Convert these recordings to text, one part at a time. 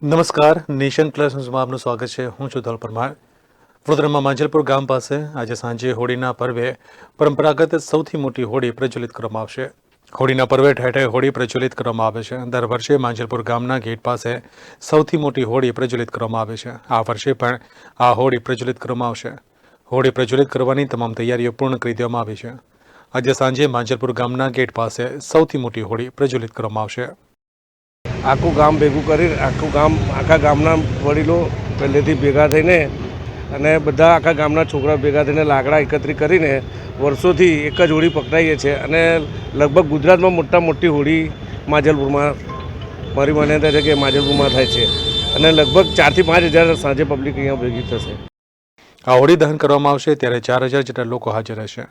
નમસ્કાર, nation plus ન્યૂઝમાં આપનું સ્વાગત છે. હું છું ધોલ પરમાર. વડોદરામાં માંજલપુર ગામ પાસે આજે સાંજે હોળીના પર્વે પરંપરાગત સૌથી મોટી હોળી પ્રજ્વલિત કરવામાં આવશે. હોળીના પર્વે ઠેર ઠેર હોળી પ્રજ્વલિત કરવામાં આવે છે. દર વર્ષે માંજલપુર ગામના ગેટ પાસે સૌથી મોટી હોળી પ્રજ્વલિત કરવામાં આવે છે. આ વર્ષે પણ આ હોળી પ્રજ્વલિત કરવામાં આવશે. હોળી પ્રજ્વલિત કરવાની તમામ તૈયારીઓ પૂર્ણ કરી દેવામાં આવી છે. આજે સાંજે માંજલપુર ગામના ગેટ પાસે સૌથી મોટી હોળી પ્રજ્વલિત કરવામાં આવશે. આખું ગામ ભેગું કરી આખા ગામના વડીલો પહેલેથી ભેગા થઈને અને બધા આખા ગામના છોકરા ભેગા થઈને લાકડા એકત્રિત કરીને વર્ષોથી એક જ હોળી પકડાઈએ છીએ અને લગભગ ગુજરાતમાં મોટી હોળી માંજલપુરમાં મારી માન્યતા છે કે માંજલપુરમાં થાય છે અને લગભગ 4,000 થી 5,000 સાંજે પબ્લિક અહીંયા ભેગી થશે. આ હોળી દહન કરવામાં આવશે ત્યારે 4,000 જેટલા લોકો હાજર રહેશે.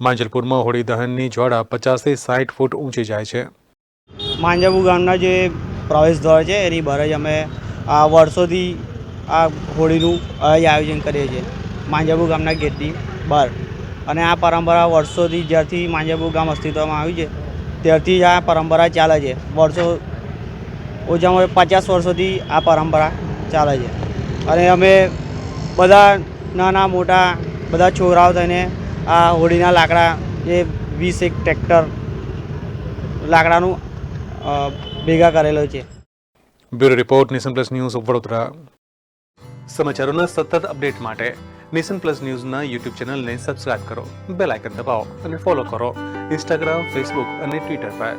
માંજલપુરમાં હોળી દહનની જ્વાળા 50 થી 60 ફૂટ ઊંચી જાય છે. માંજલપુર ગામના જે પ્રવેશ દ્વાર છે એની બહાર જ અમે આ વર્ષોથી આ હોળીનું આયોજન કરીએ છીએ માંજલપુર ગામના ગેટની બહાર. અને આ પરંપરા વર્ષોથી જ્યારથી માંજલપુર ગામ અસ્તિત્વમાં આવ્યું છે ત્યારથી આ પરંપરા ચાલે છે. ઓછામાં 50 વર્ષોથી આ પરંપરા ચાલે છે. અને અમે બધા નાના મોટા બધા છોકરાઓ થઈને આ હોળીના લાકડા જે 20 ટ્રેક્ટર લાકડાનું ભેગા કરેલો છે. Bureau report, nation plus news Vadodara. સમાચારોના સતત અપડેટ માટે નેશન પ્લસ ન્યૂઝના યુટ્યુબ ચેનલને સબસ્ક્રાઇબ કરો, બેલ આઇકન દબાવો અને ફોલો કરો ઇન્સ્ટાગ્રામ, ફેસબુક અને ટ્વિટર પર.